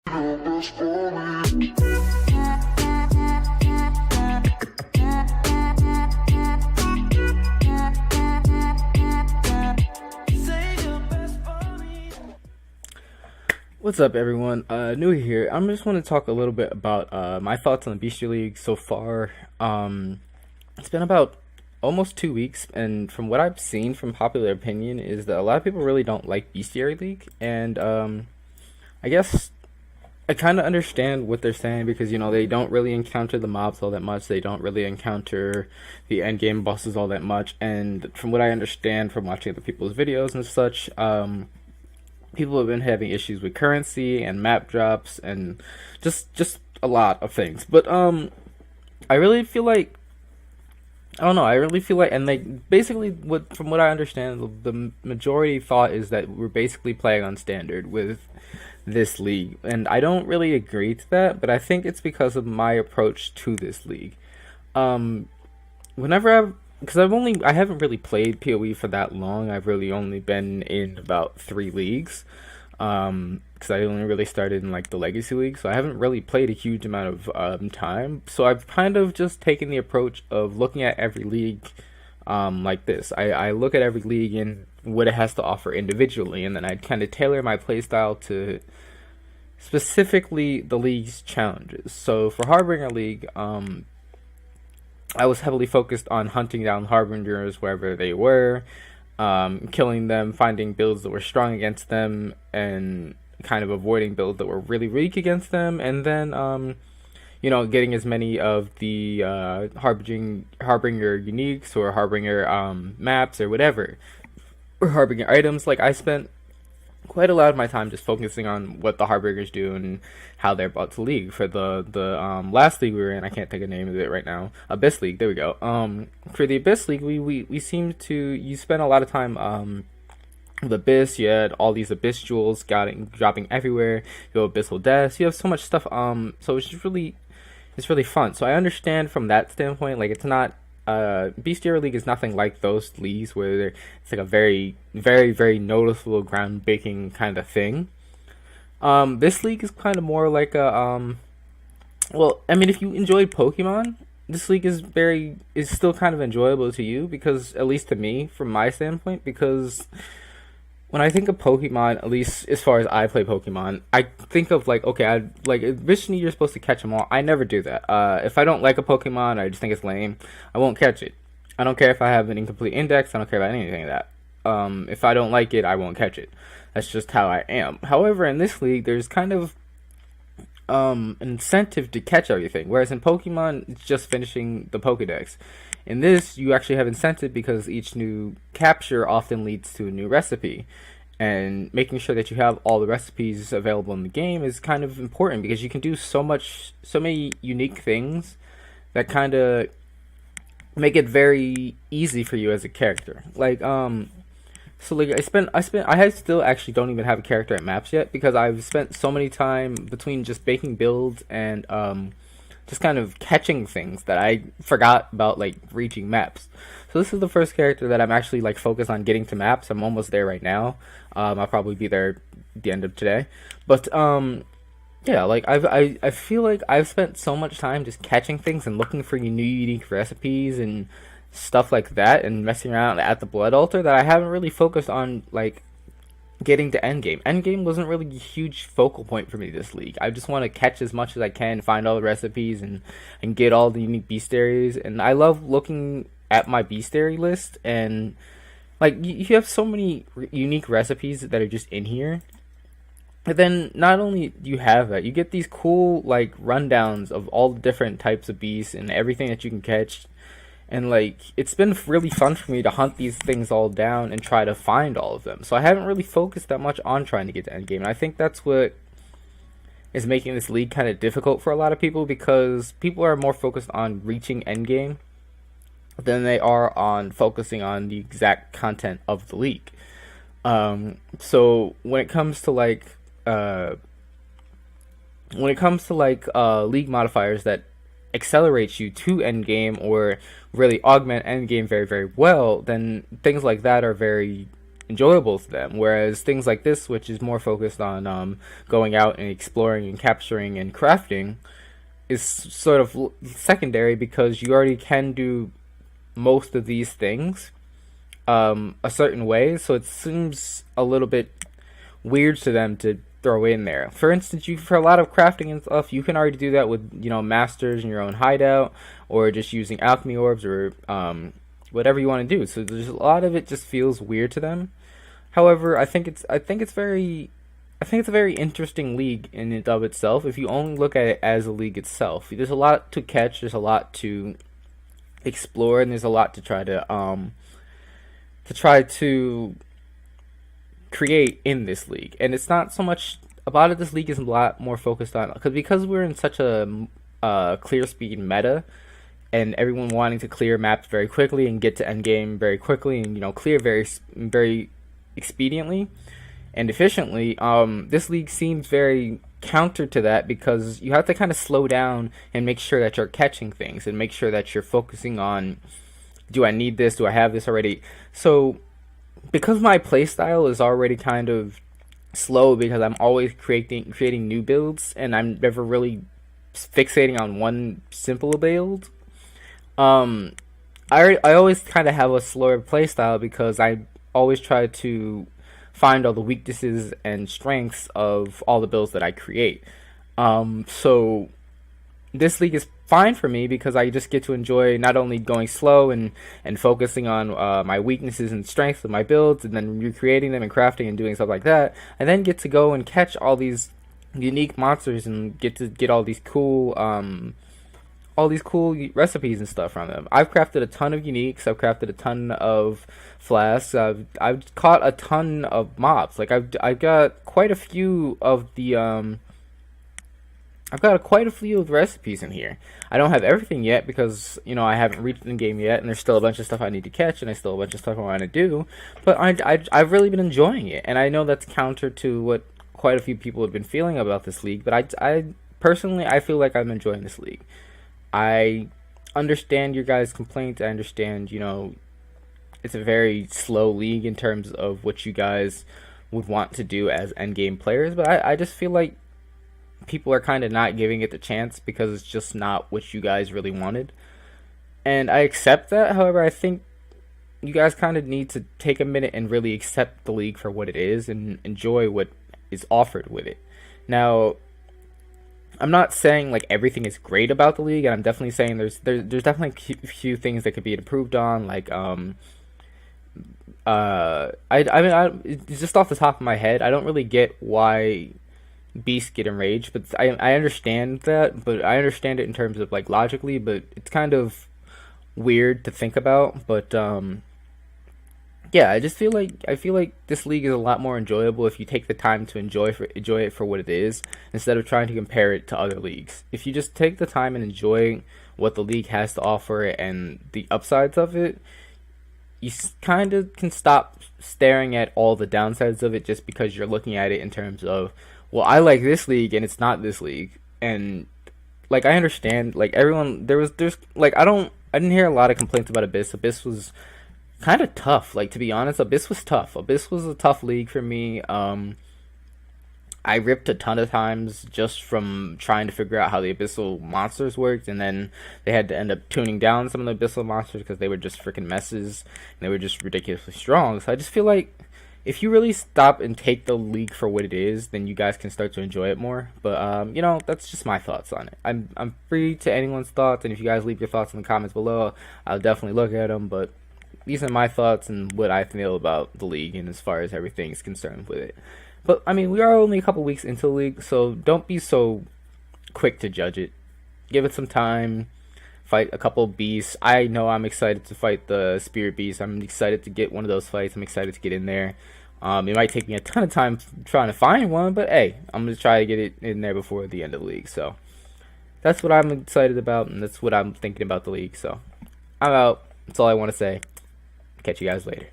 What's up, everyone? Nuie here. I just want to talk a little bit about my thoughts on the Bestiary League so far. It's been about almost 2 weeks, and from what I've seen from popular opinion is that a lot of people really don't like Bestiary League, and I guess I kind of understand what they're saying because, you know, they don't really encounter the mobs all that much. They don't really encounter the endgame bosses all that much, and from what I understand from watching other people's videos and such, people have been having issues with currency and map drops and just a lot of things. But I really feel like I don't know. I really feel like, and they basically, what from what I understand, the majority thought is that we're basically playing on standard with this league, and I don't really agree to that. But I think it's because of my approach to this league. Whenever I haven't really played PoE for that long. I've really only been in about 3 leagues. Because I only really started in like the Legacy League, so I haven't really played a huge amount of time. So I've kind of just taken the approach of looking at every league like this. I look at every league and what it has to offer individually, and then I kind of tailor my playstyle to specifically the league's challenges. So for Harbinger League, I was heavily focused on hunting down Harbingers wherever they were, killing them, finding builds that were strong against them, and kind of avoiding builds that were really weak against them, and then, you know, getting as many of the Harbinger uniques or Harbinger maps or whatever, or Harbinger items. Like, I spent quite a lot of my time just focusing on what the Harbingers do and how they're brought to league. For the last league we were in, I can't think of the name of it right now, Abyss League, there we go. For the Abyss League, we seem to, you spend a lot of time with Abyss. You had all these Abyss jewels dropping everywhere, you have Abyssal Deaths, you have so much stuff, so it's really fun. So I understand from that standpoint, like, it's not, Bestiary League is nothing like those leagues where it's like a very, very, very noticeable ground-breaking kind of thing. This league is kind of more like a, well, I mean, if you enjoyed Pokemon, this league is still kind of enjoyable to you, because, at least to me, from my standpoint, because when I think of Pokemon, at least as far as I play Pokemon, I think of, like, okay, originally you're supposed to catch them all. I never do that. If I don't like a Pokemon, I just think it's lame, I won't catch it. I don't care if I have an incomplete index, I don't care about anything of that. If I don't like it, I won't catch it. That's just how I am. However, in this league, there's kind of incentive to catch everything, whereas in Pokemon, it's just finishing the Pokedex. In this, you actually have incentive because each new capture often leads to a new recipe, and making sure that you have all the recipes available in the game is kind of important, because you can do so many unique things that kind of make it very easy for you as a character. Like, so like I still actually don't even have a character at maps yet, because I've spent so many time between just making builds and just kind of catching things that I forgot about, like, reaching maps. So this is the first character that I'm actually, like, focused on getting to maps. I'm almost there right now. I'll probably be there at the end of today. But yeah, like, I feel like I've spent so much time just catching things and looking for new unique recipes and stuff like that, and messing around at the blood altar, that I haven't really focused on, like, getting to endgame. Endgame wasn't really a huge focal point for me this league. I just want to catch as much as I can, find all the recipes, and get all the unique bestiaries. And I love looking at my bestiary list, and, like, you have so many unique recipes that are just in here. And then not only do you have that, you get these cool, like, rundowns of all the different types of beasts and everything that you can catch. And, like, it's been really fun for me to hunt these things all down and try to find all of them. So I haven't really focused that much on trying to get to endgame. And I think that's what is making this league kind of difficult for a lot of people, because people are more focused on reaching endgame than they are on focusing on the exact content of the league. So when it comes to, like, league modifiers that accelerates you to endgame or really augment endgame very, very well, then things like that are very enjoyable to them. Whereas things like this, which is more focused on going out and exploring and capturing and crafting, is sort of secondary because you already can do most of these things a certain way, so it seems a little bit weird to them to throw in there. For instance, for a lot of crafting and stuff, you can already do that with masters in your own hideout, or just using alchemy orbs, or whatever you want to do. So there's a lot of it just feels weird to them. However, I think it's a very interesting league in and of itself. If you only look at it as a league itself, there's a lot to catch, there's a lot to explore, and there's a lot to try to create in this league. And it's not so much about it. This league is a lot more focused on because we're in such a clear speed meta, and everyone wanting to clear maps very quickly and get to endgame very quickly, and clear very expediently and efficiently. This league seems very counter to that, because you have to kind of slow down and make sure that you're catching things and make sure that you're focusing on, do I need this? Do I have this already? So because my playstyle is already kind of slow, because I'm always creating new builds, and I'm never really fixating on one simple build, I always kind of have a slower playstyle, because I always try to find all the weaknesses and strengths of all the builds that I create. So this league is fine for me, because I just get to enjoy not only going slow and focusing on my weaknesses and strengths of my builds, and then recreating them and crafting and doing stuff like that. I then get to go and catch all these unique monsters and get all these cool recipes and stuff from them. I've crafted a ton of uniques. I've crafted a ton of flasks. I've caught a ton of mobs. Like I've got quite a few of the recipes in here. I don't have everything yet, because I haven't reached the game yet, and there's still a bunch of stuff I need to catch, and I still have a bunch of stuff I want to do. But I've really been enjoying it, and I know that's counter to what quite a few people have been feeling about this league. But I personally feel like I'm enjoying this league. I understand your guys' complaints. I understand it's a very slow league in terms of what you guys would want to do as endgame players. But I just feel like people are kind of not giving it the chance, because it's just not what you guys really wanted. And I accept that. However, I think you guys kind of need to take a minute and really accept the league for what it is and enjoy what is offered with it. Now, I'm not saying like everything is great about the league, and I'm definitely saying there's definitely a few things that could be improved on. Like just off the top of my head, I don't really get why beasts get enraged, but I understand that, but I understand it in terms of like logically, but it's kind of weird to think about. But yeah, I feel like this league is a lot more enjoyable if you take the time to enjoy it for what it is, instead of trying to compare it to other leagues. If you just take the time and enjoy what the league has to offer and the upsides of it, you kind of can stop staring at all the downsides of it just because you're looking at it in terms of, well, I like this league and it's not this league. And like, I understand, like, everyone, there's like, I didn't hear a lot of complaints about Abyss. Abyss was kind of tough. Like, to be honest, Abyss was tough. Abyss was a tough league for me. I ripped a ton of times just from trying to figure out how the abyssal monsters worked, and then they had to end up tuning down some of the abyssal monsters because they were just freaking messes, and they were just ridiculously strong. So I just feel like if you really stop and take the league for what it is, then you guys can start to enjoy it more. But you know, that's just my thoughts on it. I'm free to anyone's thoughts, and if you guys leave your thoughts in the comments below, I'll definitely look at them. But these are my thoughts and what I feel about the league, and as far as everything is concerned with it. But I mean, we are only a couple weeks into the league, so don't be so quick to judge it. Give it some time. Fight a couple beasts. I know I'm excited to fight the spirit beast. I'm excited to get one of those fights. I'm excited to get in there. It might take me a ton of time trying to find one, but hey, I'm going to try to get it in there before the end of the league. So that's what I'm excited about, and that's what I'm thinking about the league. So I'm out. That's all I want to say. Catch you guys later.